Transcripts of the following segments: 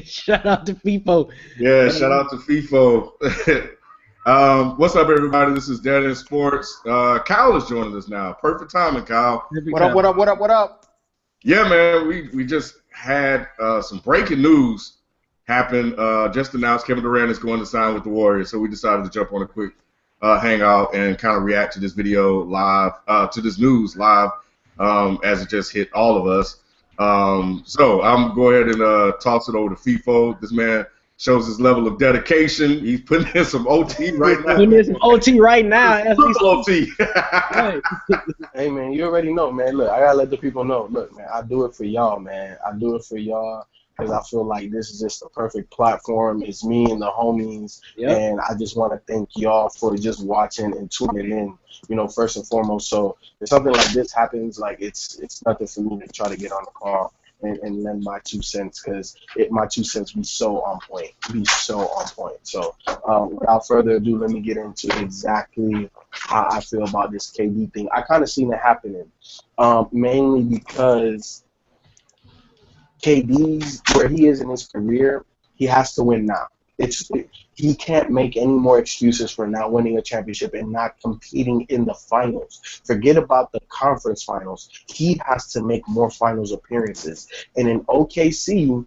Shout out to FIFO. Yeah, shout out to FIFO. What's up, everybody? This is Dead in Sports. Kyle is joining us now. Perfect timing, Kyle. What up, what up, what up, what up? Yeah, man, we just had some breaking news happen. Just announced Kevin Durant is going to sign with the Warriors, so we decided to jump on a quick hangout and kind of react to this video live, to this news live, as it just hit all of us. So I'm going to go ahead and toss it over to FIFO. This man shows his level of dedication. He's putting in some OT right now. Putting in some OT right now. Triple OT. Hey, man, you already know, man. Look, I got to let the people know. Look, man, I do it for y'all, man. I do it for y'all because I feel like this is just a perfect platform. It's me and the homies, and I just want to thank y'all for just watching and tuning in, you know, first and foremost. So if something like this happens, like it's nothing for me to try to get on the call and lend my 2 cents, because my 2 cents be so on point, So without further ado, let me get into exactly how I feel about this KD thing. I kind of seen it happening, mainly because KD's where he is in his career, he has to win now. He can't make any more excuses for not winning a championship and not competing in the finals. Forget about the conference finals. He has to make more finals appearances. And in OKC,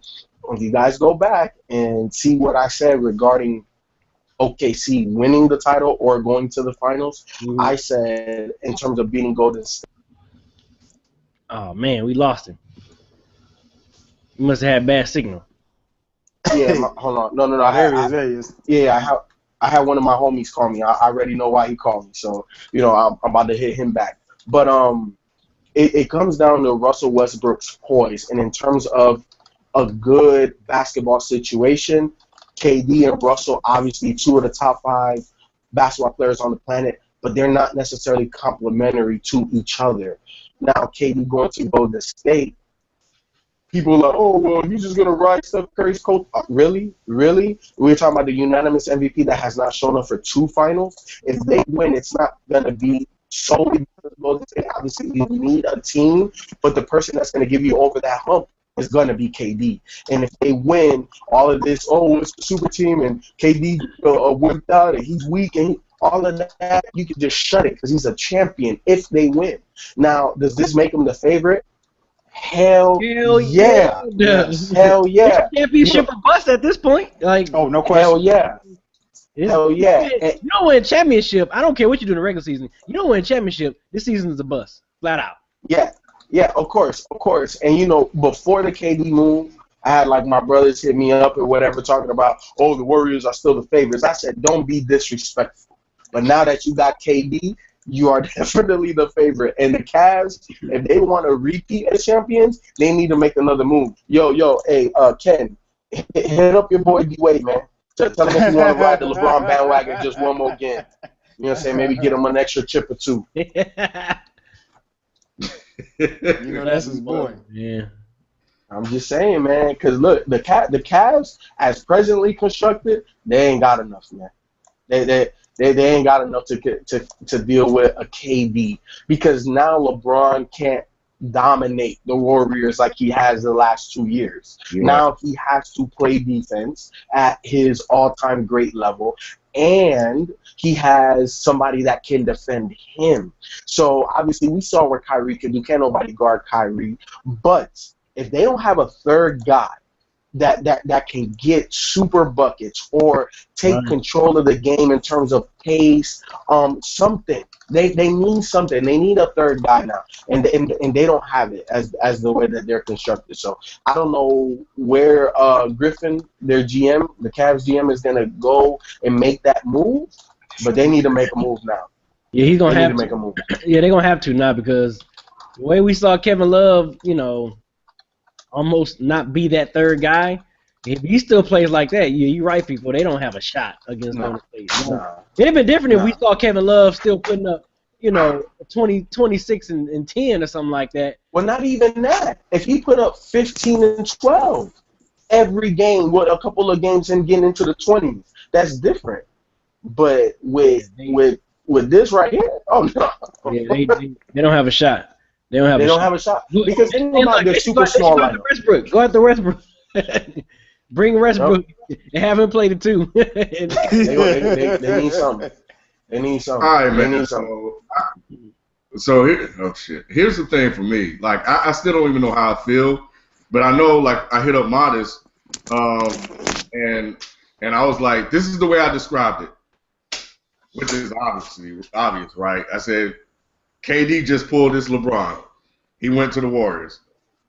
if you guys go back and see what I said regarding OKC winning the title or going to the finals, I said in terms of beating Golden State. Oh, man, we lost him. You must have had bad signal. Yeah, hold on. No. There he is. Yeah, I had one of my homies call me. I already know why he called me, so you know I'm about to hit him back. But it comes down to Russell Westbrook's poise, and in terms of a good basketball situation, KD and Russell, obviously 2 of the top 5 basketball players on the planet, but they're not necessarily complementary to each other. Now KD going to Golden State. People are like, oh, well, he's just going to ride Steph Curry's coat. Really? Really? We're talking about the unanimous MVP that has not shown up for 2 finals. If they win, it's not going to be solely because of Golden State. Obviously, you need a team, but the person that's going to give you over that hump is going to be KD. And if they win, all of this, oh, it's a super team, and KD whipped out, and he's weak, and all of that, you can just shut it because he's a champion if they win. Now, does this make him the favorite? Hell yeah. Yes. Hell yeah. Championship or bust at this point. Like, oh, no question. Hell yeah. Hell yeah. You don't win a championship. I don't care what you do in the regular season. You don't win a championship. This season is a bust. Flat out. Yeah, of course. And, you know, before the KD move, I had, like, my brothers hit me up or whatever talking about, oh, the Warriors are still the favorites. I said, don't be disrespectful. But now that you got KD, you are definitely the favorite. And the Cavs, if they want to repeat as champions, they need to make another move. Yo, hey, Ken, hit up your boy D-Wade, man. Tell him if you want to ride the LeBron bandwagon just one more game. You know what I'm saying? Maybe get him an extra chip or 2. You know that's his boy. Yeah. I'm just saying, man, because look, the Cavs, as presently constructed, they ain't got enough, man. They ain't got enough to deal with a KD, because now LeBron can't dominate the Warriors like he has the last 2 years. Yeah. Now he has to play defense at his all-time great level, and he has somebody that can defend him. So obviously we saw what Kyrie can do. Can't nobody guard Kyrie. But if they don't have a third guy that can get super buckets or take control of the game in terms of pace, something. They need something. They need a third guy now, and they don't have it as the way that they're constructed. So I don't know where Griffin, their GM, the Cavs GM, is gonna go and make that move, but they need to make a move now. Yeah, he's gonna have to make a move. Yeah, they're gonna have to now, because the way we saw Kevin Love, you know, almost not be that third guy. If he still plays like that, yeah, you're right, people. They don't have a shot against Golden State. It'd have been different if we saw Kevin Love still putting up, you know, 26 and 10 or something like that. Well, not even that. If he put up 15 and 12 every game, with a couple of games and getting into the 20s, that's different. But with this right here, oh no. Yeah, they don't have a shot. They don't have a shot. Because they're super small lineup. Go after Westbrook. Bring Westbrook and have him play the 2. They need something. They need something. All right, They man. need something. So here, oh shit. Here's the thing for me. Like I still don't even know how I feel, but I know like I hit up Modest, and I was like, this is the way I described it, which is obvious, right? I said, KD just pulled this LeBron. He went to the Warriors.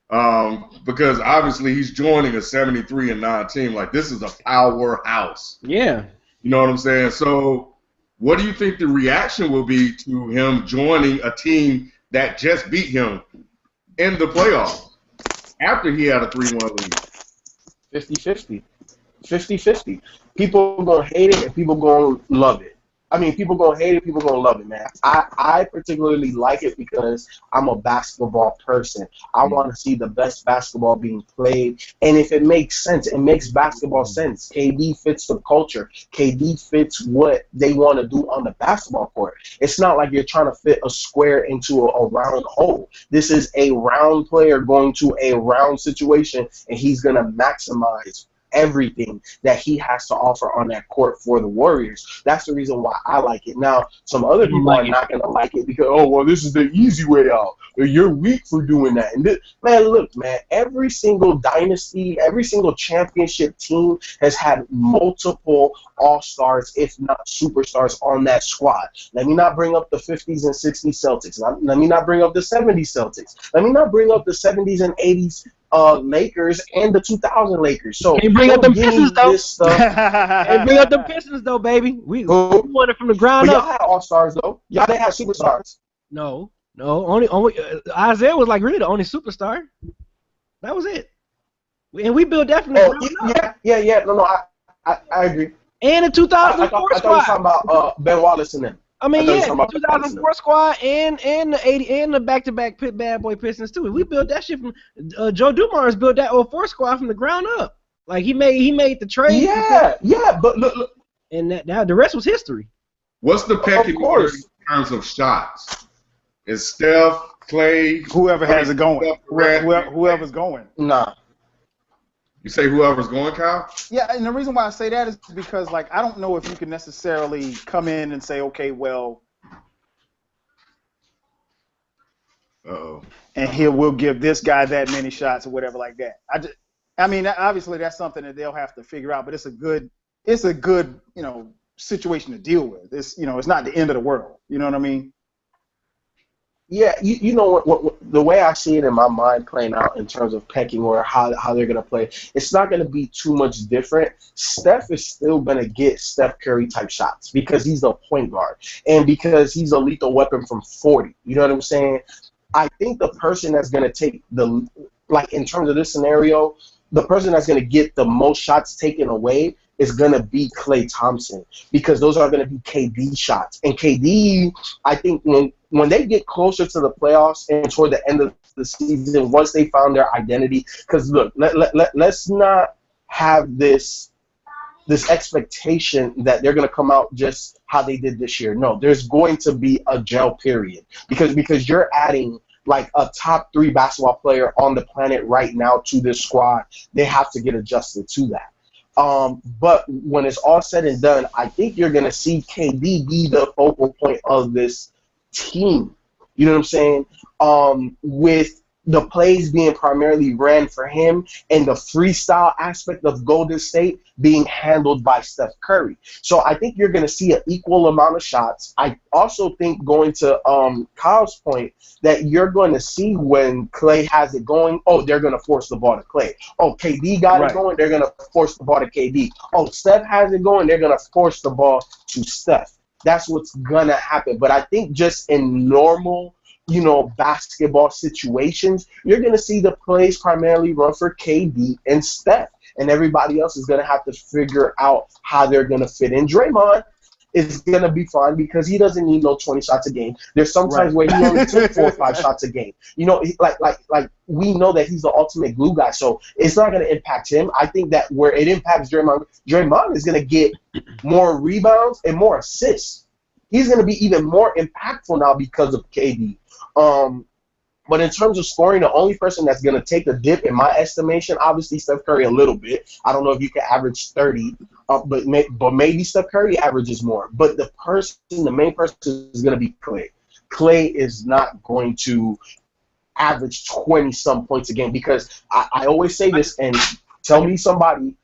Because obviously he's joining a 73-9 team. Like this is a powerhouse. Yeah. You know what I'm saying? So what do you think the reaction will be to him joining a team that just beat him in the playoffs after he had a 3-1 lead? 50-50. 50-50. People gonna hate it and people gonna love it. I mean, people gonna hate it, people gonna love it, man. I particularly like it because I'm a basketball person. I want to see the best basketball being played, and if it makes sense, it makes basketball sense. KD fits the culture. KD fits what they want to do on the basketball court. It's not like you're trying to fit a square into a round hole. This is a round player going to a round situation, and he's gonna maximize everything that he has to offer on that court for the Warriors. That's the reason why I like it. Now, some other people are not going to like it because, oh, well, this is the easy way out. You're weak for doing that. And this, man, look, man, every single dynasty, every single championship team has had multiple all-stars, if not superstars, on that squad. Let me not bring up the 50s and 60s Celtics. Let me not bring up the 70s Celtics. Let me not bring up the 70s and 80s Lakers and the 2000 Lakers. So can't bring up them Pistons though. Can't bring up them Pistons though, baby. We won it from the ground up. Y'all had all stars though. Y'all didn't have superstars. No. Only Isaiah was like really the only superstar. That was it. And we built that from the ground up. Yeah. No, I agree. And the 2004 squad. I thought you were talking about Ben Wallace and them. I mean, yeah, the 2004 squad and the 80 and the back-to-back bad boy Pistons too. We built that shit from Joe Dumars built that 04 squad from the ground up. Like he made the trade. Yeah, but look. And now the rest was history. What's the pecking order in terms of shots? Is Steph, Clay, whoever has it going? Whoever's going. Nah. You say whoever's going, Kyle? Yeah, and the reason why I say that is because, like, I don't know if you can necessarily come in and say, okay, well, and we'll give this guy that many shots or whatever like that. I mean, obviously that's something that they'll have to figure out, but it's a good, situation to deal with. It's not the end of the world. You know what I mean? Yeah, you know what the way I see it in my mind playing out in terms of pecking or how they're going to play, it's not going to be too much different. Steph is still going to get Steph Curry type shots because he's a point guard and because he's a lethal weapon from 40. You know what I'm saying? I think the person that's going to take in terms of this scenario, the person that's going to get the most shots taken away is going to be Klay Thompson because those are going to be KD shots. And KD, I think when they get closer to the playoffs and toward the end of the season, once they found their identity, because look, let's not have this expectation that they're going to come out just how they did this year. No, there's going to be a gel period because you're adding like a top 3 basketball player on the planet right now to this squad. They have to get adjusted to that. But when it's all said and done, I think you're going to see KD be the focal point of this team. You know what I'm saying? With the plays being primarily ran for him and the freestyle aspect of Golden State being handled by Steph Curry. So I think you're going to see an equal amount of shots. I also think, going to Kyle's point, that you're going to see when Klay has it going, they're going to force the ball to Klay. KD got it going, they're going to force the ball to KD. Steph has it going, they're going to force the ball to Steph. That's what's going to happen. But I think just in normal basketball situations, you're going to see the plays primarily run for KD and Steph, and everybody else is going to have to figure out how they're going to fit in. Draymond is going to be fine because he doesn't need no 20 shots a game. There's sometimes where he only took 4 or 5 shots a game. Like we know that he's the ultimate glue guy, so it's not going to impact him. I think that where it impacts Draymond is going to get more rebounds and more assists. He's going to be even more impactful now because of KD. But in terms of scoring, the only person that's going to take a dip, in my estimation, obviously Steph Curry a little bit. I don't know if you can average 30, but maybe Steph Curry averages more. But the main person is going to be Clay. Clay is not going to average 20-some points a game because I always say this, and tell me somebody,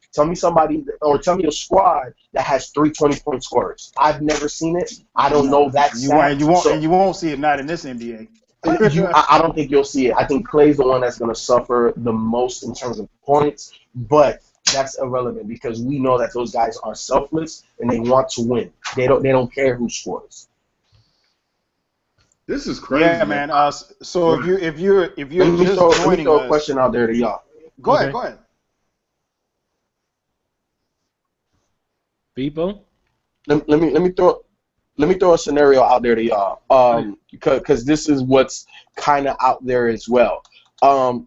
or tell me a squad that has 3 20-point scorers. I've never seen it. I don't know that stat. You won't see it not in this NBA. I don't think you'll see it. I think Clay's the one that's going to suffer the most in terms of points, but that's irrelevant because we know that those guys are selfless and they want to win. They don't care who scores. This is crazy. Yeah, man. So if you're let me throw a question out there to y'all. Go ahead. People. Let me throw a scenario out there to y'all. Because this is what's kind of out there as well.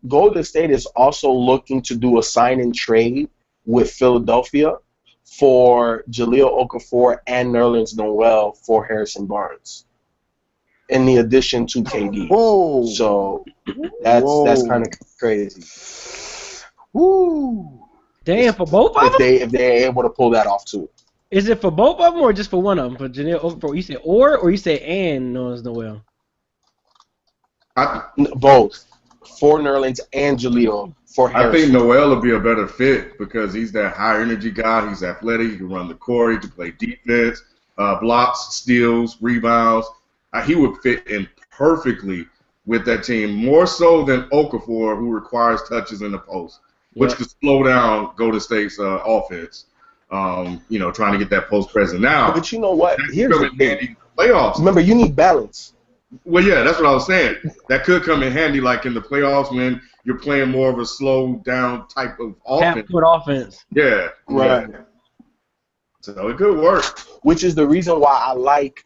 Golden State is also looking to do a sign and trade with Philadelphia for Jahlil Okafor and Nerlens Noel for Harrison Barnes, in the addition to KD. Whoa! So that's kind of crazy. Woo! Damn, for both of them? If they're able to pull that off too. Is it for both of them or just for one of them? For Jahlil Okafor, you said or you said and Nerlens Noel? Both. For Nerlens and Jahlil. For Harrison. I think Noel will be a better fit because he's that high energy guy. He's athletic. He can run the court. He can play defense, blocks, steals, rebounds. He would fit in perfectly with that team, more so than Okafor, who requires touches in the post, which could slow down Golden State's offense. Trying to get that post present now. But you know what? Here's the thing. Playoffs. Remember, you need balance. Well, yeah, that's what I was saying. That could come in handy, like in the playoffs when you're playing more of a slow down type of offense. Half-court offense. Yeah. Right. Yeah. So it could work. Which is the reason why I like,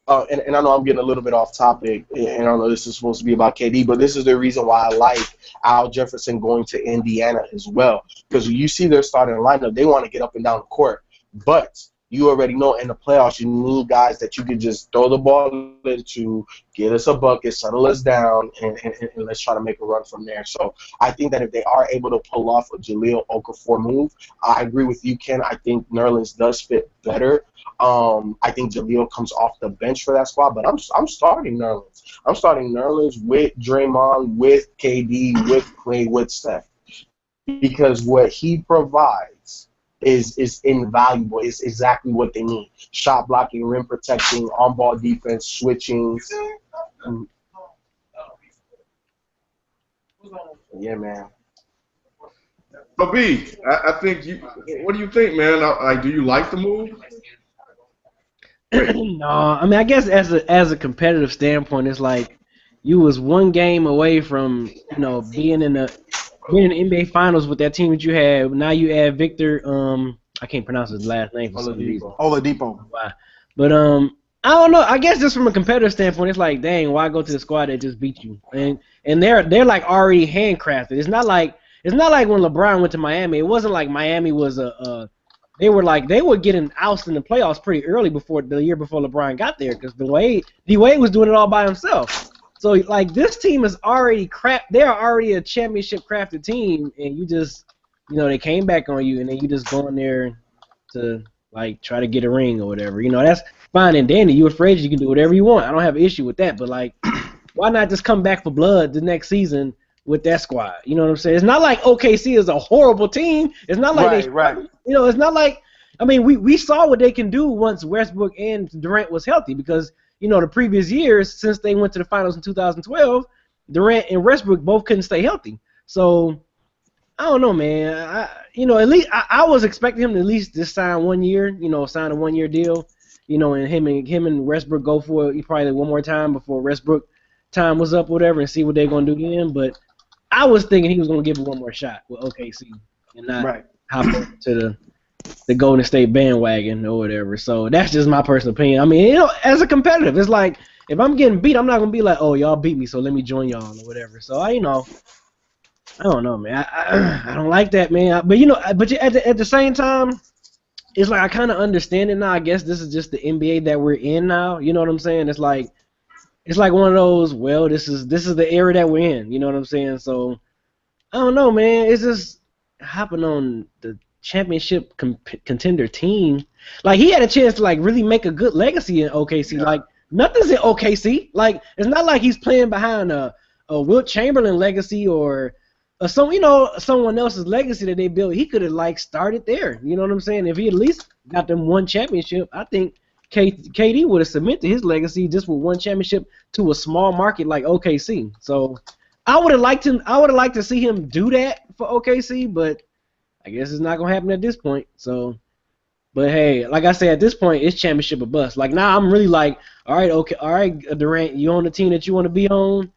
and I know I'm getting a little bit off topic, and I know this is supposed to be about KD, but this is the reason why I like Al Jefferson going to Indiana as well. Because you see their starting lineup, they want to get up and down the court. But you already know in the playoffs, you need guys that you can just throw the ball into, get us a bucket, settle us down, and let's try to make a run from there. So I think that if they are able to pull off a Jahlil Okafor move, I agree with you, Ken. I think Nerlens does fit better. I think Jahlil comes off the bench for that squad, but I'm starting Nerlens. I'm starting Nerlens with Draymond, with KD, with Clay, with Steph, because what he provides is invaluable. It's exactly what they need. Shot blocking, rim protecting, on-ball defense, switching. Yeah, man. So B, I think what do you think, man? Do you like the move? No, I mean, I guess as a competitive standpoint, it's like you was one game away from being in the NBA Finals with that team that you had. Now you add Victor. I can't pronounce his last name for some reason. Oladipo. But I don't know. I guess just from a competitive standpoint, it's like, dang, why go to the squad that just beat you? And they're like already handcrafted. It's not like when LeBron went to Miami. It wasn't like Miami was they were getting ousted in the playoffs pretty early the year before LeBron got there because D-Wade was doing it all by himself. So, like, this team is already they're already a championship crafted team, and you just, they came back on you, and then you just go in there to, like, try to get a ring or whatever. That's fine and dandy. You're afraid you can do whatever you want. I don't have an issue with that. But, like, why not just come back for blood the next season with that squad? You know what I'm saying? It's not like OKC is a horrible team. It's not like right. It's not like, I mean, we saw what they can do once Westbrook and Durant was healthy because, the previous years, since they went to the finals in 2012, Durant and Westbrook both couldn't stay healthy. So, I don't know, man. At least I was expecting him to at least just sign 1 year, sign a 1 year deal, and him and Westbrook go for it probably one more time before Westbrook time was up or whatever and see what they're going to do then. But I was thinking he was going to give it one more shot with OKC and not hop to the Golden State bandwagon or whatever. So that's just my personal opinion. I mean, as a competitive, it's like if I'm getting beat, I'm not gonna be like, oh, y'all beat me, so let me join y'all or whatever. So I don't know, man. I don't like that, man. But at the same time, it's like I kind of understand it now. I guess this is just the NBA that we're in now. You know what I'm saying? It's like it's like one of those. Well, this is the era that we're in. You know what I'm saying? So I don't know, man. It's just hopping on the championship contender team. Like he had a chance to like really make a good legacy in OKC. Yeah. Like nothing's in OKC. Like it's not like he's playing behind a Wilt Chamberlain legacy or someone else's legacy that they built. He could have like started there. You know what I'm saying? If he at least got them one championship, I think KD would have cemented his legacy just with one championship to a small market like OKC. So I would have liked to see him do that for OKC, but I guess it's not gonna happen at this point. So, but hey, like I said, at this point, it's championship or bust. Like now, I'm really like, all right, Durant, you on the team that you want to be on,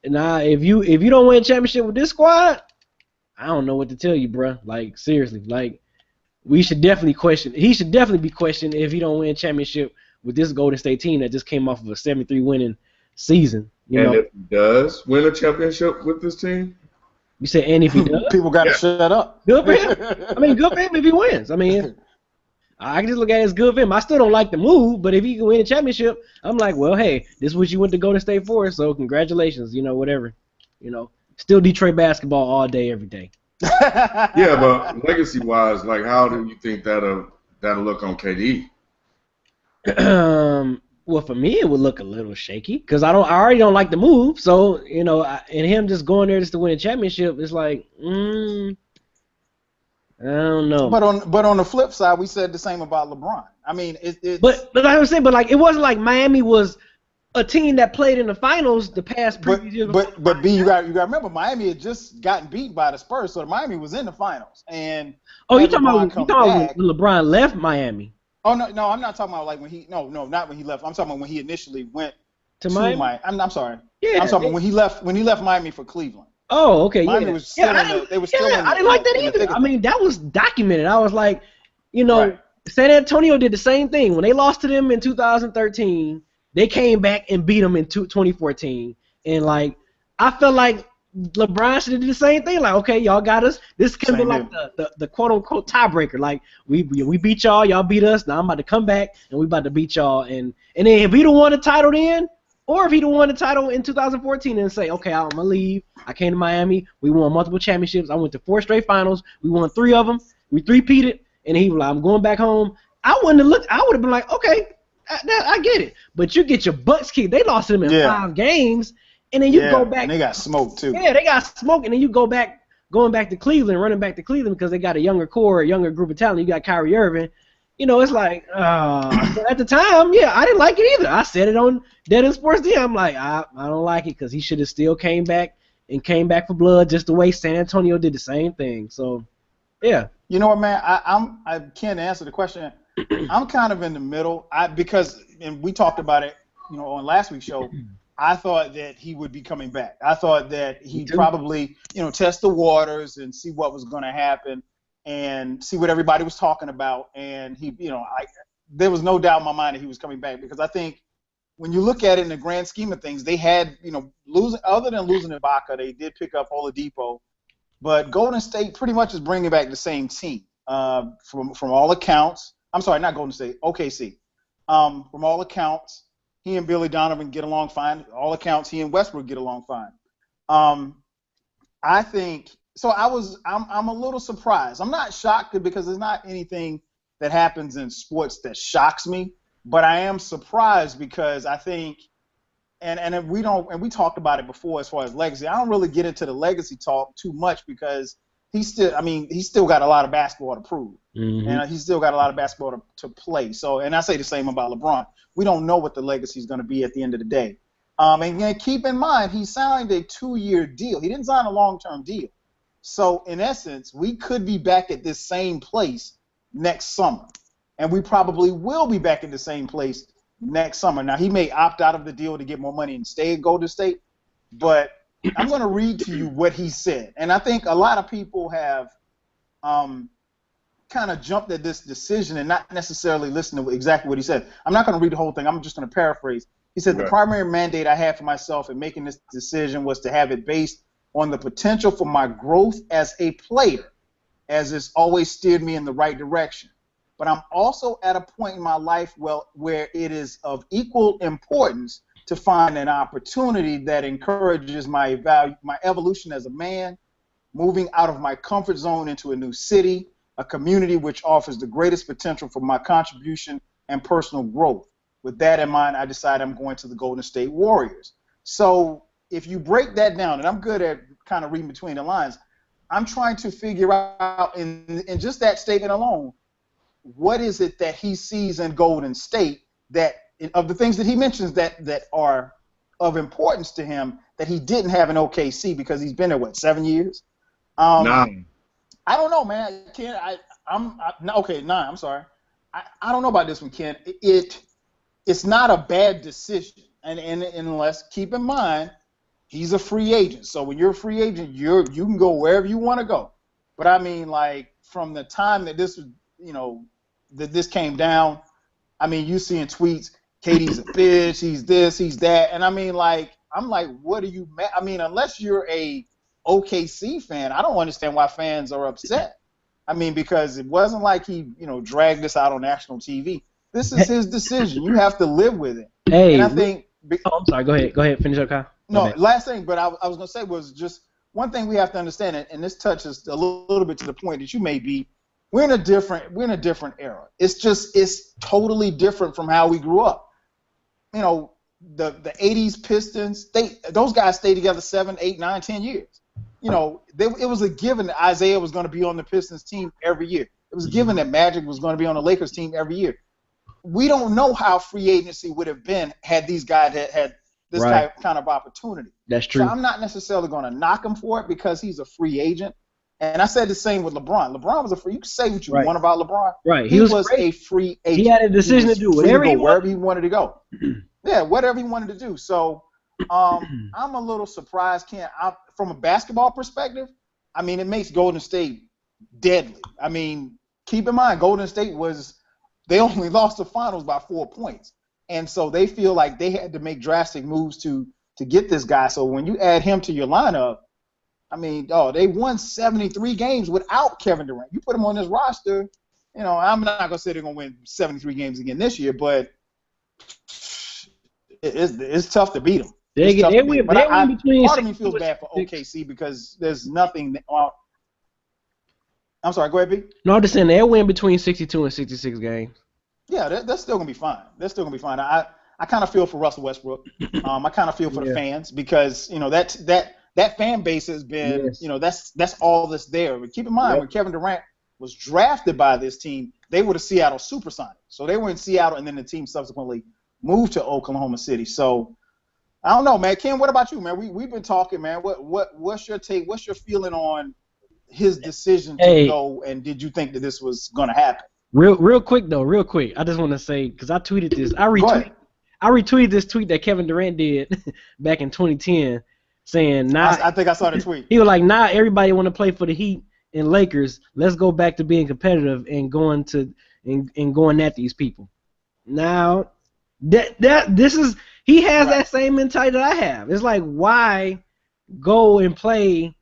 and now if you don't win a championship with this squad, I don't know what to tell you, bro. Like seriously, like we should definitely question. He should definitely be questioned if he don't win a championship with this Golden State team that just came off of a 73 winning season. And if he does win a championship with this team, you said, and if he does, people got to shut up. Good for him. I mean, good for him if he wins. I mean, I can just look at it as good for him. I still don't like the move, but if he can win a championship, I'm like, well, hey, this is what you went to Golden State for, so congratulations. Whatever. Still Detroit basketball all day, every day. Yeah, but legacy-wise, like, how do you think that'll look on KD? Well, for me, it would look a little shaky because I already don't like the move. So and him just going there just to win a championship, it's like, I don't know. But on the flip side, we said the same about LeBron. I mean, but like I was saying, but like it wasn't like Miami was a team that played in the finals the past previous years. But B, you got to remember, Miami had just gotten beat by the Spurs, so Miami was in the finals. And you talking about when LeBron left Miami? Oh no, I'm not talking about like when he not when he left. I'm talking about when he initially went to Miami. I'm sorry. Yeah, I'm talking when he left Miami for Cleveland. Oh, okay. Miami was still I didn't like that either. I mean, that was documented. I was like, right. San Antonio did the same thing when they lost to them in 2013. They came back and beat them in 2014, and like I felt like LeBron should have did the same thing. Like, okay, y'all got us. This can be like the quote unquote tiebreaker. Like we beat y'all beat us. Now I'm about to come back and we about to beat y'all. And then if he'd have won the title then, or if he'd have won the title in 2014 and say, okay, I'm gonna leave. I came to Miami. We won multiple championships. I went to 4 straight finals. We won 3 of them. We 3-peated. And he was like, I'm going back home. I wouldn't have looked. I would have been like, okay, I get it. But you get your butts kicked. They lost to them in 5 games. And then you go back. And they got smoked too. Yeah, they got smoked, and then you going back to Cleveland, running back to Cleveland because they got a younger core, a younger group of talent. You got Kyrie Irving. It's like at the time, I didn't like it either. I said it on Dead End Sports D. I'm like, I don't like it because he should have still came back for blood just the way San Antonio did the same thing. So, yeah. You know what, man? I can't answer the question. I'm kind of in the middle. Because we talked about it, on last week's show. I thought that he would be coming back. I thought that he'd probably, test the waters and see what was going to happen and see what everybody was talking about. And he, there was no doubt in my mind that he was coming back because I think when you look at it in the grand scheme of things, they had, other than losing Ibaka, they did pick up Oladipo. But Golden State pretty much is bringing back the same team from all accounts. I'm sorry, not Golden State, OKC. From all accounts, he and Billy Donovan get along fine. All accounts, he and Westbrook get along fine. I think so. I'm a little surprised. I'm not shocked because there's not anything that happens in sports that shocks me. But I am surprised because I think, and we talked about it before as far as legacy. I don't really get into the legacy talk too much because he's still got a lot of basketball to prove. Mm-hmm. And he's still got a lot of basketball to play. So, and I say the same about LeBron. We don't know what the legacy is going to be at the end of the day. And keep in mind, he signed a 2-year deal. He didn't sign a long-term deal. So, in essence, we could be back at this same place next summer. And we probably will be back at the same place next summer. Now, he may opt out of the deal to get more money and stay at Golden State. But I'm going to read to you what he said. And I think a lot of people have kind of jumped at this decision and not necessarily listened to exactly what he said. I'm not going to read the whole thing. I'm just going to paraphrase. He said, The primary mandate I had for myself in making this decision was to have it based on the potential for my growth as a player, as it's always steered me in the right direction. But I'm also at a point in my life where it is of equal importance to find an opportunity that encourages my evolution as a man, moving out of my comfort zone into a new city, a community which offers the greatest potential for my contribution and personal growth. With that in mind, I decided I'm going to the Golden State Warriors. So if you break that down, and I'm good at kind of reading between the lines, I'm trying to figure out in just that statement alone, what is it that he sees in Golden State that of the things that he mentions that are of importance to him that he didn't have in OKC because he's been there, what, 7 years? 9. I don't know, man. Ken, okay, 9. I'm sorry. I don't know about this one, Ken. It's not a bad decision, and unless, keep in mind, he's a free agent. So when you're a free agent, you can go wherever you want to go. But I mean, like, from the time that this was, that this came down, I mean, you seeing tweets, KD's a bitch, he's this, he's that, and I mean, like, I'm like, what are you? I mean, unless you're a OKC fan, I don't understand why fans are upset. I mean, because it wasn't like he, dragged this out on national TV. This is his decision. You have to live with it. Hey, and I think. Oh, I'm sorry. Go ahead. Finish up, Kyle. No, last thing, but I was going to say was just one thing we have to understand, and this touches a little bit to the point that you may be. We're in a different era. It's totally different from how we grew up. The 80s Pistons, those guys stayed together 7, 8, 9, 10 years. It was a given that Isaiah was going to be on the Pistons team every year. It was a given that Magic was going to be on the Lakers team every year. We don't know how free agency would have been had these guys had this kind of opportunity. That's true. So I'm not necessarily going to knock him for it because he's a free agent. And I said the same with LeBron. LeBron was a free. You can say what you want about LeBron. Right. He was a free agent. He had a decision to do whatever wherever he wanted to go. Yeah, whatever he wanted to do. So I'm a little surprised, Ken. From a basketball perspective, I mean, it makes Golden State deadly. I mean, keep in mind, Golden State they only lost the finals by 4 points. And so they feel like they had to make drastic moves to get this guy. So when you add him to your lineup, I mean, they won 73 games without Kevin Durant. You put him on this roster, I'm not going to say they're going to win 73 games again this year, but it's tough to beat them. Part of me feels bad for OKC because there's nothing. I'm sorry, go ahead, B. No, I'm just saying they'll win between 62 and 66 games. Yeah, that's still going to be fine. I kind of feel for Russell Westbrook. I kind of feel for the fans because, that fan base has been, that's all that's there. But keep in mind, when Kevin Durant was drafted by this team, they were the Seattle Supersonics. So they were in Seattle, and then the team subsequently moved to Oklahoma City. So I don't know, man. Ken, what about you, man? We've been talking, man. What's your take? What's your feeling on his decision to go? And did you think that this was going to happen? Real quick. I just want to say, because I tweeted this. I retweeted this tweet that Kevin Durant did back in 2010, saying, I think I saw the tweet. He was like, everybody want to play for the Heat and Lakers. Let's go back to being competitive and going at these people. Now, he has that same mentality that I have. It's like, why go and play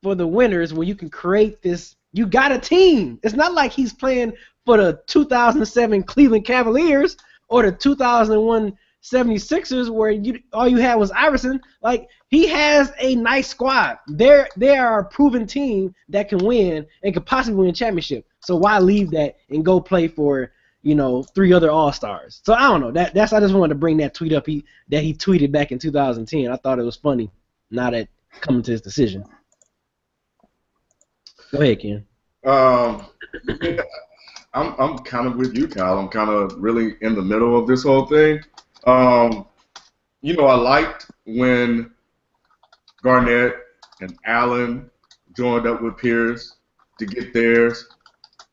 for the winners when you can create this? You got a team. It's not like he's playing for the 2007 Cleveland Cavaliers or the 2001 76ers where all you had was Iverson. Like, he has a nice squad. They are a proven team that can win and could possibly win a championship. So why leave that and go play for 3 other All-Stars? So I don't know. I just wanted to bring that tweet up that he tweeted back in 2010. I thought it was funny. Now that coming to his decision. Go ahead, Ken. I'm kind of with you, Kyle. I'm kind of really in the middle of this whole thing. I liked when Garnett and Allen joined up with Pierce to get theirs.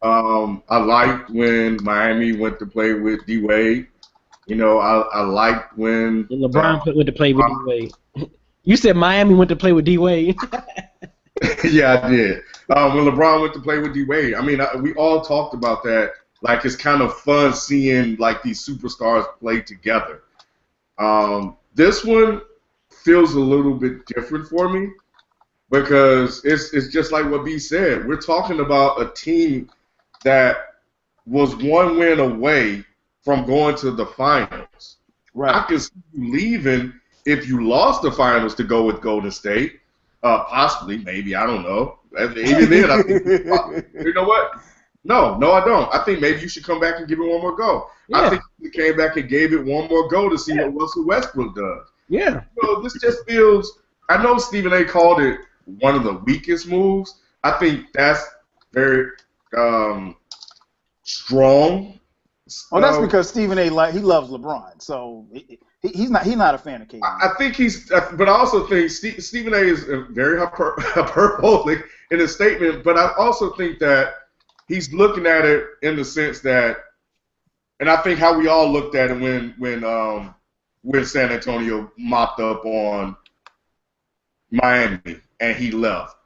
I liked when Miami went to play with D Wade. I liked when LeBron went to play with D Wade. You said Miami went to play with D Wade. Yeah, I did. When LeBron went to play with D Wade, I mean, we all talked about that. Like, it's kind of fun seeing like these superstars play together. This one feels a little bit different for me because it's just like what B said. We're talking about a team that was one win away from going to the finals. Right. I can see you leaving if you lost the finals to go with Golden State. Possibly, maybe, I don't know. Even then, I think, you know what? No, I don't. I think maybe you should come back and give it one more go. Yeah. I think you came back and gave it one more go to see what Russell Westbrook does. Yeah. This just feels. I know Stephen A. called it one of the weakest moves. I think that's very strong. Well, that's because Stephen A. he loves LeBron, so he's not a fan of KD. I think but I also think Stephen A. is very hyperbolic in his statement. But I also think that he's looking at it in the sense that, and I think how we all looked at it when San Antonio mopped up on Miami and he left.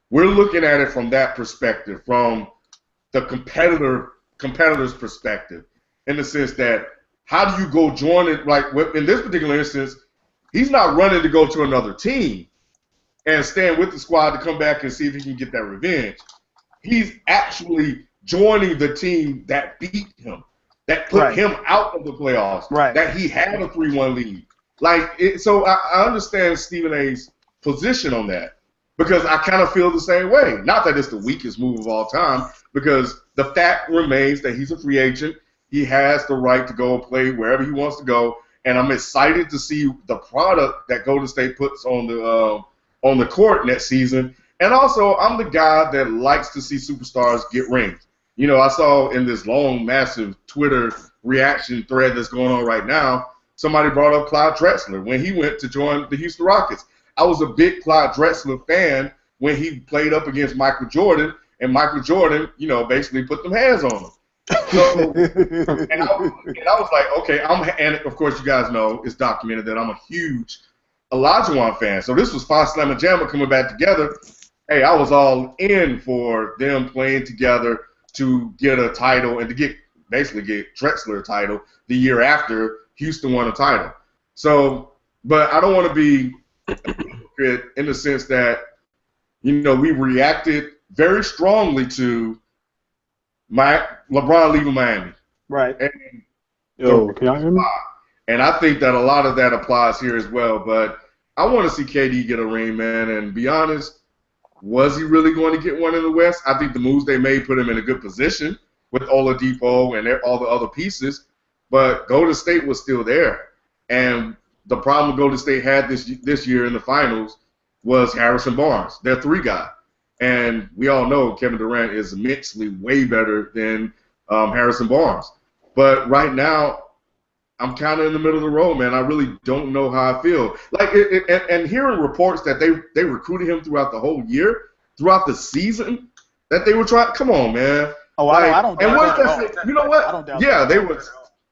We're looking at it from that perspective, from the competitor's perspective, in the sense that how do you go join it? Like in this particular instance, he's not running to go to another team and stand with the squad to come back and see if he can get that revenge. He's actually joining the team that beat him, that put him out of the playoffs, that he had a 3-1 lead. So I understand Stephen A.'s position on that, because I kind of feel the same way. Not that it's the weakest move of all time, because the fact remains that he's a free agent. He has the right to go and play wherever he wants to go, and I'm excited to see the product that Golden State puts on the court next season. And also, I'm the guy that likes to see superstars get rings. I saw in this long, massive Twitter reaction thread that's going on right now, somebody brought up Clyde Drexler when he went to join the Houston Rockets. I was a big Clyde Drexler fan when he played up against Michael Jordan, and Michael Jordan, basically put them hands on him. So, and I was like, okay, and of course you guys know it's documented that I'm a huge Olajuwon fan. So this was Fox Slam and Jammer coming back together. Hey, I was all in for them playing together to get a title and to basically get Drexler a title the year after Houston won a title. So, but I don't want to be in the sense that, we reacted very strongly to LeBron leaving Miami. Right. And can y'all hear me? And I think that a lot of that applies here as well. But I want to see KD get a ring, man. And be honest, was he really going to get one in the West? I think the moves they made put him in a good position with Oladipo and all the other pieces. But Golden State was still there. And the problem Golden State had this year in the finals was Harrison Barnes, their 3 guy. And we all know Kevin Durant is immensely way better than Harrison Barnes. But right now, I'm kind of in the middle of the road, man. I really don't know how I feel. And hearing reports that they recruited him throughout the whole year, throughout the season, that they were trying. Come on, man. Oh, I don't doubt that. You know what? I don't doubt that. They were.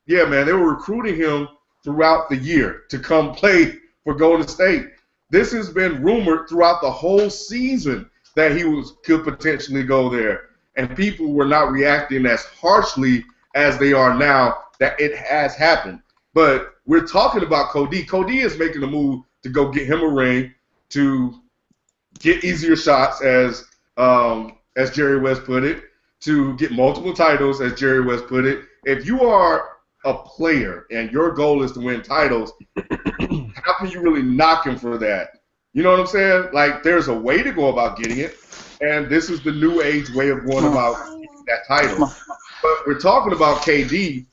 Yeah, man. They were recruiting him throughout the year to come play for Golden State. This has been rumored throughout the whole season that he could potentially go there, and people were not reacting as harshly as they are now that it has happened. But we're talking about Cody. Cody is making a move to go get him a ring, to get easier shots, as Jerry West put it, to get multiple titles, as Jerry West put it. If you are a player and your goal is to win titles, how can you really knock him for that? You know what I'm saying? Like, there's a way to go about getting it, and this is the new age way of going about that title. But we're talking about KD.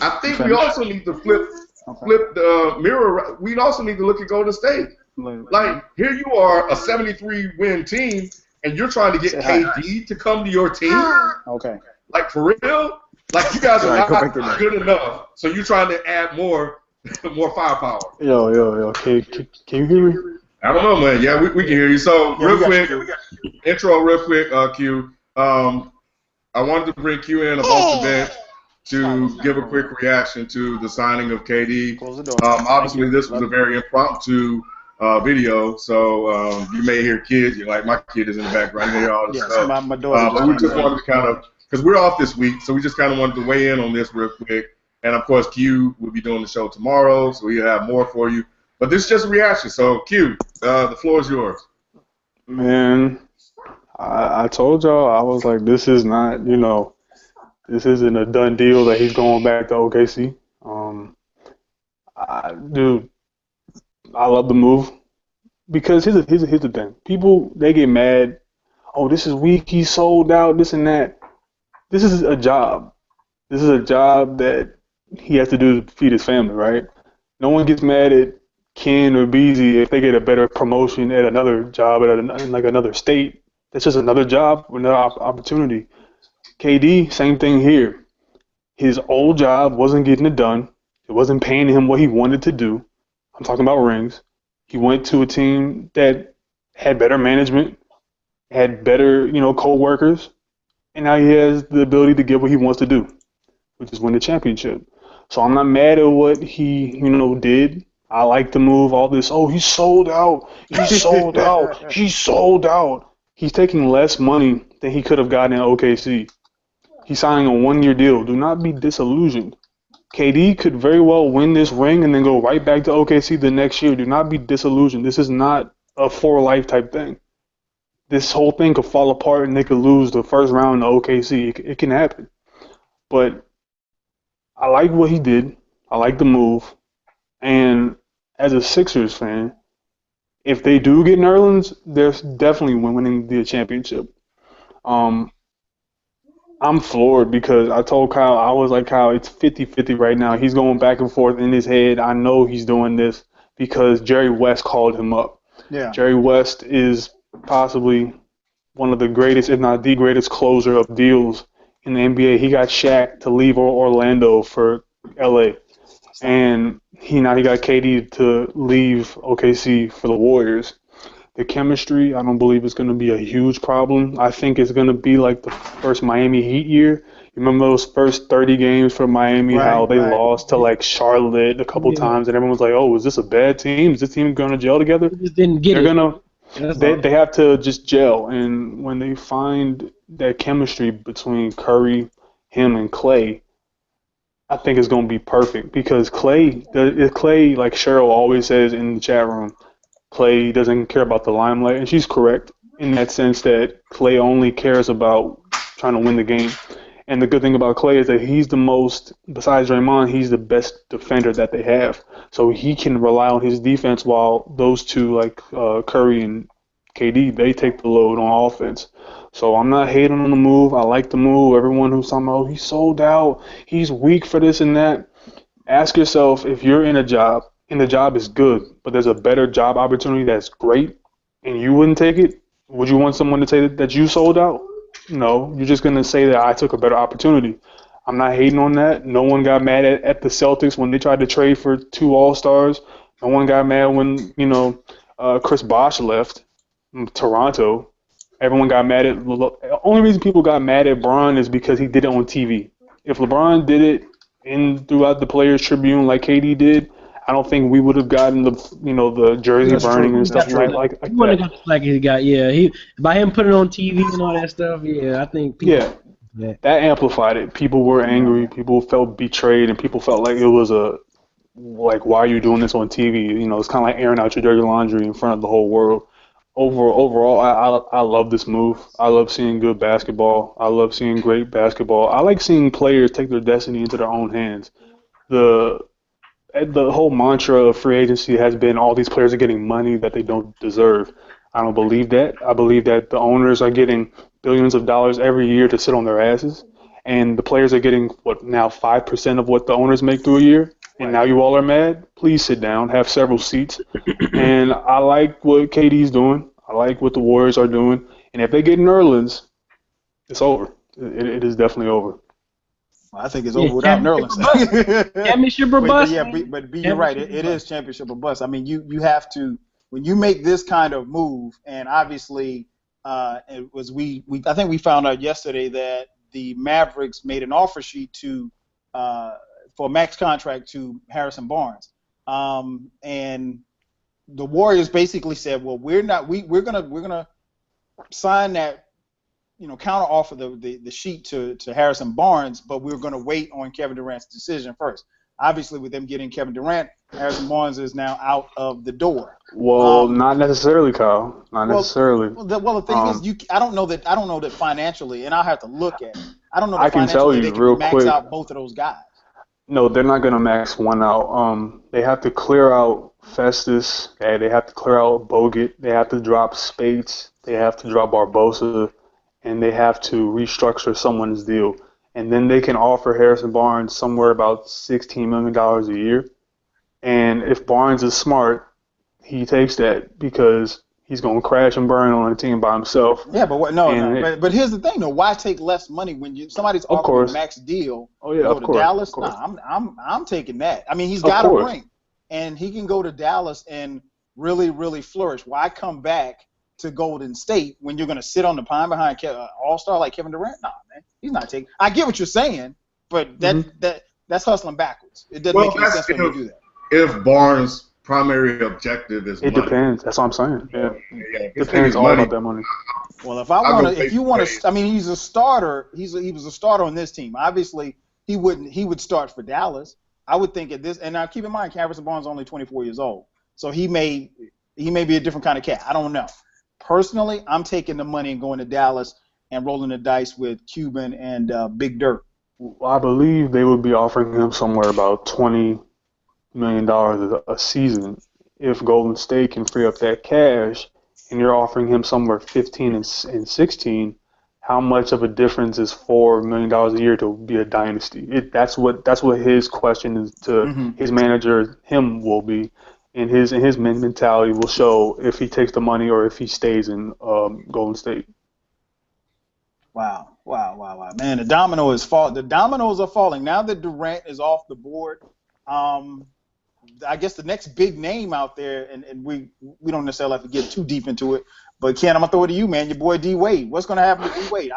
I think we also need to flip the mirror. We also need to look at Golden State. Like, here you are, a 73-win team, and you're trying to get KD to come to your team? Okay. Like, for real? Like, you guys are not good enough, so you're trying to add more firepower. Yo. Can you hear me? I don't know, man. Yeah, we can hear you. So, real quick, Q. I wanted to bring Q in above the bench to give a quick reaction to the signing of KD. Obviously, this was a very impromptu video, so you may hear kids. Like, my kid is in the background. You hear all this stuff. My daughter. But we just wanted to kind of, because we're off this week, so we just kind of wanted to weigh in on this real quick. And, of course, Q will be doing the show tomorrow, so we'll have more for you. But this is just a reaction. So, Q, the floor is yours. Man, I told y'all, I was like, this is not, this isn't a done deal that he's going back to OKC. Dude, I love the move because here's the thing. People they get mad. Oh, this is weak. He's sold out. This and that. This is a job. This is a job that he has to do to feed his family, right? No one gets mad at Ken or Beasley if they get a better promotion at another job in like another state. That's just another job, another opportunity. KD, same thing here. His old job wasn't getting it done. It wasn't paying him what he wanted to do. I'm talking about rings. He went to a team that had better management, had better, co-workers, and now he has the ability to get what he wants to do, which is win the championship. So I'm not mad at what he, did. I like the move, all this, oh, he's sold out. He's sold out. He's sold out. He's taking less money than he could have gotten in OKC. He's signing a one-year deal. Do not be disillusioned. KD could very well win this ring and then go right back to OKC the next year. Do not be disillusioned. This is not a for life type thing. This whole thing could fall apart and they could lose the first round to OKC. It can happen. But I like what he did. I like the move. And as a Sixers fan, if they do get Nerlens, they're definitely winning the championship. I'm floored because I told Kyle, I was like, Kyle, it's 50-50 right now. He's going back and forth in his head. I know he's doing this because Jerry West called him up. Yeah. Jerry West is possibly one of the greatest, if not the greatest closer of deals in the NBA. He got Shaq to leave Orlando for LA. And he got KD to leave OKC for the Warriors. The chemistry, I don't believe it's going to be a huge problem. I think it's going to be like the first Miami Heat year. You remember those first 30 games for Miami, how they lost to like Charlotte a couple times, and everyone was like, "Oh, is this a bad team? Is this team going to gel together?" They just didn't get They have to just gel, and when they find that chemistry between Curry, him, and Clay, I think it's going to be perfect because Clay, like Cheryl always says in the chat room, Clay doesn't care about the limelight, and she's correct in that sense that Clay only cares about trying to win the game. And the good thing about Clay is that he's the most, besides Draymond, he's the best defender that they have. So he can rely on his defense while those two, like Curry and KD, they take the load on offense. So I'm not hating on the move. I like the move. Everyone who's talking about, oh, he's sold out, he's weak for this and that. Ask yourself if you're in a job, and the job is good, but there's a better job opportunity that's great, and you wouldn't take it, would you want someone to say that you sold out? No, you're just going to say that I took a better opportunity. I'm not hating on that. No one got mad at the Celtics when they tried to trade for 2 All-Stars. No one got mad when, Chris Bosh left Toronto. Everyone got mad at – the only reason people got mad at Bron is because he did it on TV. If LeBron did it throughout the Players Tribune like KD did, I don't think we would have gotten the jersey burning and stuff like that. He wouldn't have got the flag he got. Yeah, by him putting it on TV and all that stuff. Yeah, I think. That amplified it. People were angry. People felt betrayed, and people felt like it was why are you doing this on TV? It's kind of like airing out your dirty laundry in front of the whole world. Overall, I love this move. I love seeing good basketball. I love seeing great basketball. I like seeing players take their destiny into their own hands. The whole mantra of free agency has been all these players are getting money that they don't deserve. I don't believe that. I believe that the owners are getting billions of dollars every year to sit on their asses, and the players are getting, 5% of what the owners make through a year, and now you all are mad? Please sit down, have several seats. And I like what KD's doing. I like what the Warriors are doing. And if they get Nerlens, it's over. It is definitely over. I think it's over without Nerlens. Championship or bust. But you're right. It is championship or bust. I mean, you have to, when you make this kind of move, and obviously it was I think we found out yesterday that the Mavericks made an offer sheet for a max contract to Harrison Barnes, and the Warriors basically said, well, we're gonna sign that, counter offer the sheet to Harrison Barnes, but we're going to wait on Kevin Durant's decision first. Obviously, with them getting Kevin Durant, Harrison Barnes is now out of the door. Well, not necessarily, Kyle. Not necessarily. Well, the thing is, I don't know that financially, and I'll have to look at it. I don't know that I can tell you they can real max quick. out both of those guys. No, they're not going to max one out. They have to clear out Festus. They have to clear out Bogut. They have to drop Spates. They have to drop Barbosa, and they have to restructure someone's deal. And then they can offer Harrison Barnes somewhere about $16 million a year. And if Barnes is smart, he takes that because he's going to crash and burn on a team by himself. Yeah, but what? No. But here's the thing, though. Why take less money when somebody's offering a max deal? Oh yeah, to go of to course. Dallas. Of course. Nah, I'm taking that. I mean, he's got a ring, and he can go to Dallas and really, really flourish. Why come back to Golden State when you're going to sit on the pine behind all-star like Kevin Durant? Nah, man, he's not taking. I get what you're saying, but that's hustling backwards. It doesn't make any sense for him to do that. If Barnes' primary objective is money. It depends. That's what I'm saying. Yeah. It Depends all about that money. Well, if you want to, I mean, he's a starter. He was a starter on this team. Obviously, he would start for Dallas. I would think at this, and now keep in mind, Harrison Barnes is only 24 years old, so he may be a different kind of cat. I don't know. Personally, I'm taking the money and going to Dallas and rolling the dice with Cuban and Big Dirt. Well, I believe they would be offering him somewhere about $20 million a season if Golden State can free up that cash, and you're offering him somewhere 15 and 16. How much of a difference is $4 million a year to be a dynasty? That's what his question is to his manager. Him will be, and his mentality will show if he takes the money or if he stays in Golden State. Wow. Man, the dominoes are falling. Now that Durant is off the board, I guess the next big name out there, and we don't necessarily have to get too deep into it, but Ken, I'm gonna throw it to you, man. Your boy D Wade. What's gonna happen to D Wade?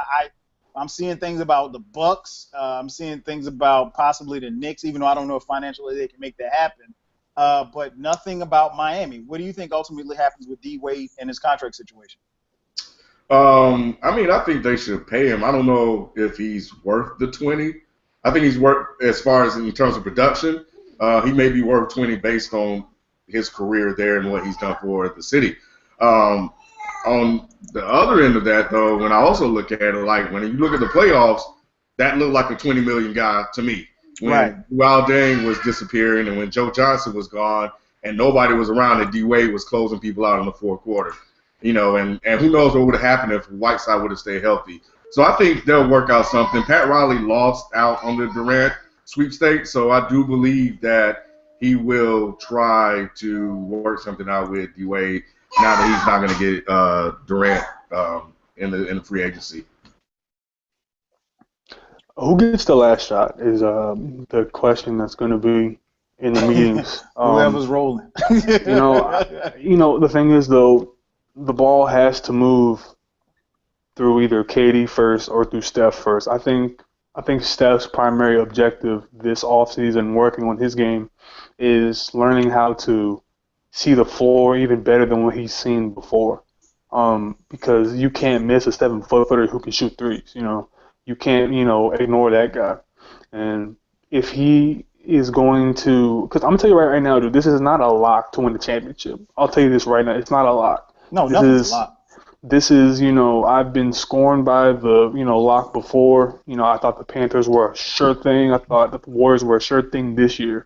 I'm seeing things about the Bucks. I'm seeing things about possibly the Knicks, even though I don't know if financially they can make that happen. But nothing about Miami. What do you think ultimately happens with D Wade and his contract situation? I mean, I think they should pay him. I don't know if he's worth the 20. I think he's worth, as far as in terms of production, he may be worth 20 based on his career there and what he's done for the city. On the other end of that, though, when I also look at it, like when you look at the playoffs, that looked like a 20 million guy to me. When Wild Dang was disappearing and when Joe Johnson was gone and nobody was around and D Wade was closing people out in the fourth quarter. You know, and who knows what would have happened if Whiteside would have stayed healthy. So I think they'll work out something. Pat Riley lost out on the Durant sweepstakes, so I do believe that he will try to work something out with D Wade now that he's not going to get Durant in the free agency. Who gets the last shot is the question that's going to be in the meetings. Whoever's rolling. you know, the thing is though, the ball has to move through either KD first or through Steph first. I think Steph's primary objective this offseason, working on his game, is learning how to see the floor even better than what he's seen before. Because you can't miss a 7-footer who can shoot threes. You know, you can't ignore that guy. And if he is going to, because I'm gonna tell you right now, dude, this is not a lock to win the championship. I'll tell you this right now, it's not a lock. No, nothing's a lock. This is, I've been scorned by the, lock before. I thought the Panthers were a sure thing. I thought that the Warriors were a sure thing this year,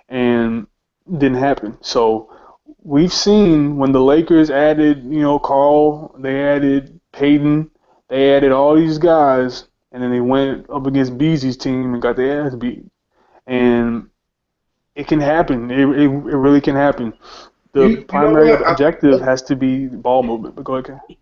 and it didn't happen. So we've seen when the Lakers added, Carl, they added Peyton, they added all these guys, and then they went up against Beasley's team and got their ass beat. And it can happen. It really can happen. The primary objective has to be ball movement. But go ahead, Ken.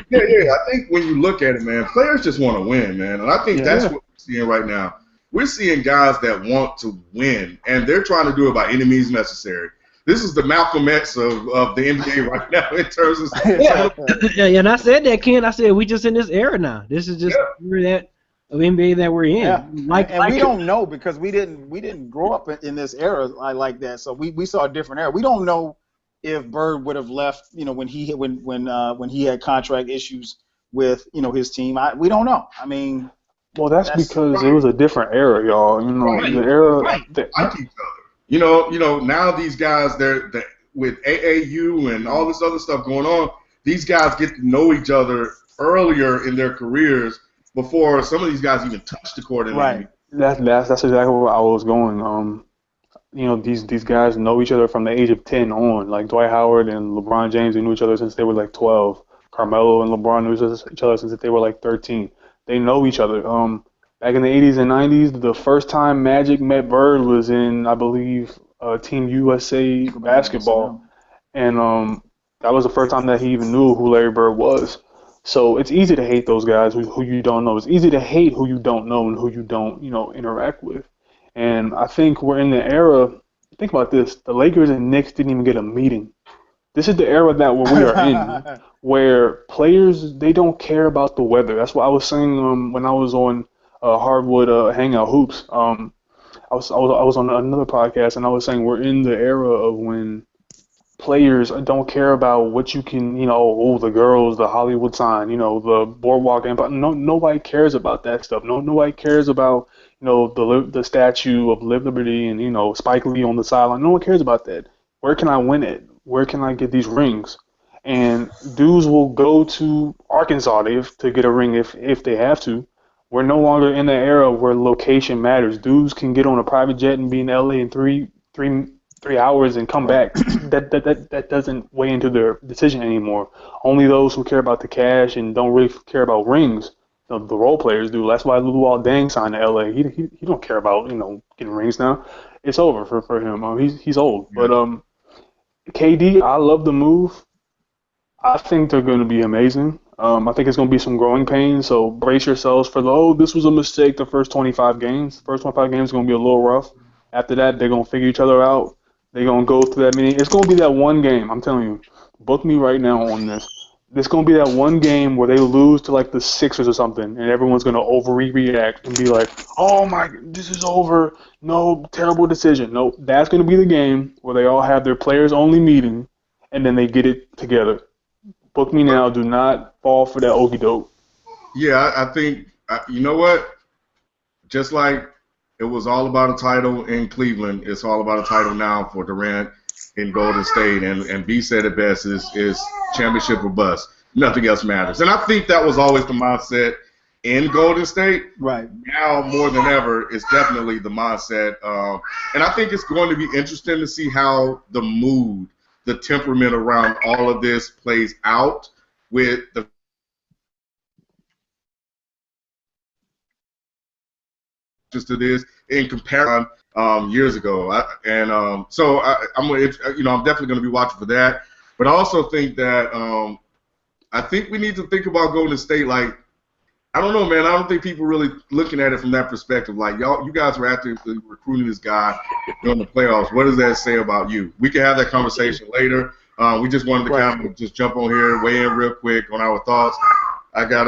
Yeah. I think when you look at it, man, players just want to win, man. And I think that's what we're seeing right now. We're seeing guys that want to win, and they're trying to do it by any means necessary. This is the Malcolm X of the NBA right now in terms of and I said that, Ken. I said we just in this era now. This is just that of NBA that we're in. Yeah. We don't know because we didn't grow up in this era like that. So we saw a different era. We don't know if Bird would have left, when he had contract issues with his team. We don't know. I mean, well, that's because it was a different era, y'all. The era. Like each other. Now these guys, they're with AAU and all this other stuff going on. These guys get to know each other earlier in their careers before some of these guys even touch the court. That's exactly where I was going. These guys know each other from the age of 10 on. Like Dwight Howard and LeBron James, they knew each other since they were like 12. Carmelo and LeBron knew each other since they were like 13. They know each other. Back in the 80s and 90s, the first time Magic met Bird was in, I believe, Team USA basketball, and that was the first time that he even knew who Larry Bird was. So it's easy to hate those guys who you don't know. It's easy to hate who you don't know and who you don't, interact with. And I think we're in the era. Think about this: the Lakers and Knicks didn't even get a meeting. This is the era that where we are in, where players they don't care about the weather. That's what I was saying when I was on Hardwood Hangout Hoops. I was on another podcast and I was saying we're in the era of when players don't care about what you can, the girls, the Hollywood sign, the boardwalk empire. No, nobody cares about that stuff. Nobody cares about, the statue of Liberty and, Spike Lee on the sideline. No one cares about that. Where can I win it? Where can I get these rings? And dudes will go to Arkansas to get a ring if they have to. We're no longer in the era where location matters. Dudes can get on a private jet and be in LA in three hours and come back. That doesn't weigh into their decision anymore. Only those who care about the cash and don't really care about rings, the role players do. That's why Luol Deng signed to LA. He don't care about getting rings now. It's over for him. He's old. But KD, I love the move. I think they're going to be amazing. I think it's going to be some growing pains, so brace yourselves for this was a mistake the first 25 games. The first 25 games are going to be a little rough. After that, they're going to figure each other out. They're going to go through that many. It's going to be that one game. I'm telling you. Book me right now on this. It's going to be that one game where they lose to like the Sixers or something, and everyone's going to overreact and be like, oh my, this is over. No, terrible decision. No, that's going to be the game where they all have their players-only meeting, and then they get it together. Book me now. Do not fall for that okie doke. Yeah, I think, you know what? Just like it was all about a title in Cleveland, it's all about a title now for Durant in Golden State. And B said it best, is championship or bust. Nothing else matters. And I think that was always the mindset in Golden State. Right. Now more than ever, it's definitely the mindset. And I think it's going to be interesting to see how the mood, the temperament around all of this plays out with the just to this in comparison years ago. I'm definitely going to be watching for that. But I also think that I think we need to think about Golden State like, I don't know, man. I don't think people really looking at it from that perspective. Like, you guys were actively recruiting this guy during the playoffs. What does that say about you? We can have that conversation later. We just wanted to kind of just jump on here, weigh in real quick on our thoughts. I got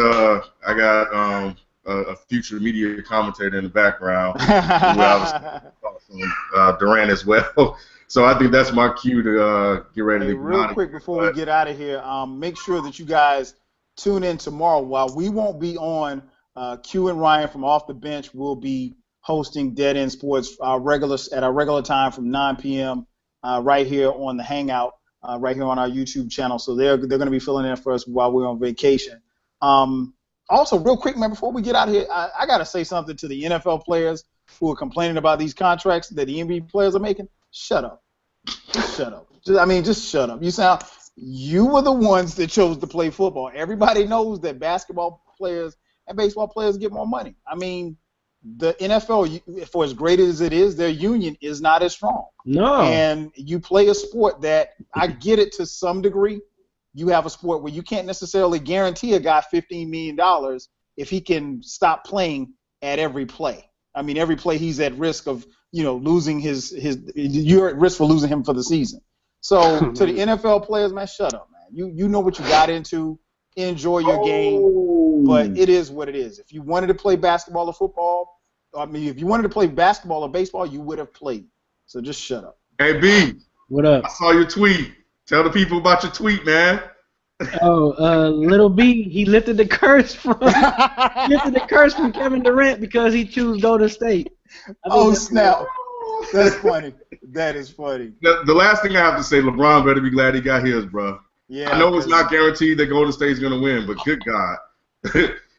a future media commentator in the background who obviously thoughts on Durant as well. So I think that's my cue to get ready to real quick before we get out of here. Make sure that you guys tune in tomorrow. While we won't be on, Q and Ryan from Off the Bench will be hosting Dead End Sports at our regular time from 9 p.m. Right here on the Hangout, right here on our YouTube channel. So they're going to be filling in for us while we're on vacation. Also, real quick, man, before we get out of here, I got to say something to the NFL players who are complaining about these contracts that the NBA players are making. Shut up. Just shut up. Just shut up. You were the ones that chose to play football. Everybody knows that basketball players and baseball players get more money. I mean, the NFL, for as great as it is, their union is not as strong. No. And you play a sport that, I get it to some degree. You have a sport where you can't necessarily guarantee a guy $15 million if he can stop playing at every play. I mean, every play he's at risk of, losing you're at risk for losing him for the season. So to the NFL players, man, shut up, man. You know what you got into. Enjoy your game, but it is what it is. If you wanted to play basketball or football, if you wanted to play basketball or baseball, you would have played. So just shut up. Hey, B. What up? I saw your tweet. Tell the people about your tweet, man. Little B, he lifted the curse from Kevin Durant because he chose Golden State. Snap! That's funny. That is funny. The last thing I have to say, LeBron better be glad he got his, bro. Yeah. I know it's not guaranteed that Golden State's gonna win, but good God,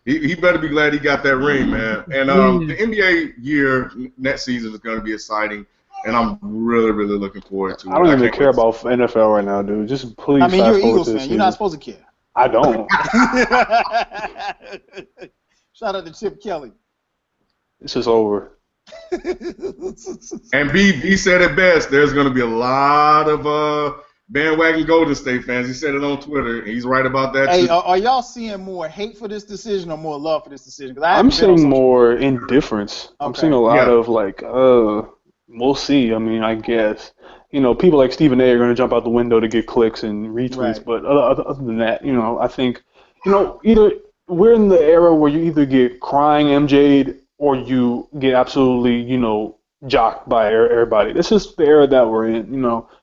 He better be glad he got that ring, man. And the NBA year next season is going to be exciting, and I'm really, really looking forward to it. I don't even can't care wait to about NFL right now, dude. Just please I mean, fast you're an forward Eagles to the fan. season. You're not supposed to care. I don't. Shout out to Chip Kelly. It's just over. And B said it best. There's going to be a lot of bandwagon Golden State fans. He said it on Twitter. And he's right about that Hey, too. are y'all seeing more hate for this decision or more love for this decision? 'Cause I'm seeing more indifference. I'm Okay. seeing a lot Yeah. of like, we'll see. I mean, I guess people like Stephen A. are going to jump out the window to get clicks and retweets. Right. But other than that, I think either we're in the era where you either get crying MJ'd or you get absolutely jocked by everybody. This is the era that we're in.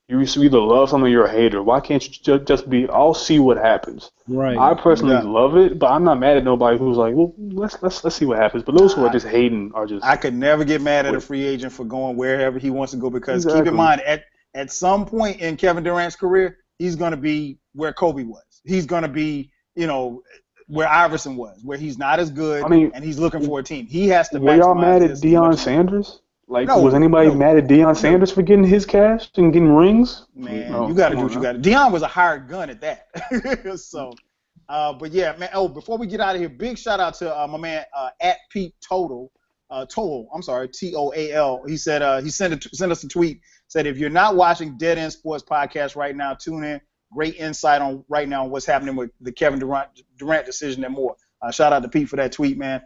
You either love something or you're a hater. Why can't you just be? I'll see what happens. Right. I personally Yeah. love it, but I'm not mad at nobody who's like, well, let's see what happens. But those who are just hating are just. I could never get mad at a free agent for going wherever he wants to go because keep in Exactly. mind, at some point in Kevin Durant's career, he's going to be where Kobe was. He's going to be, where Iverson was, where he's not as good and he's looking for a team. He has to Were y'all maximize mad at this as Deion much as- Sanders? Like, No, was anybody no, mad at Deion Sanders for getting his cash and getting rings? Man, No, you got to come do on what you now. got to. Deion was a hired gun at that. So, but yeah, man. Oh, before we get out of here, big shout out to my man at Pete Total. Total. I'm sorry, TOAL. He said he sent us a tweet. Said if you're not watching Dead End Sports Podcast right now, tune in. Great insight on right now on what's happening with the Kevin Durant decision and more. Shout out to Pete for that tweet, man.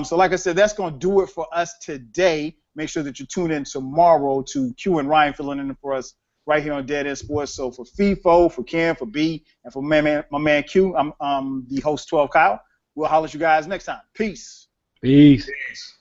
So like I said, that's going to do it for us today. Make sure that you tune in tomorrow to Q and Ryan filling in for us right here on Dead End Sports. So for FIFO, for Ken, for B, and for my man Q, I'm the host 12 Kyle. We'll holler at you guys next time. Peace. Peace. Peace.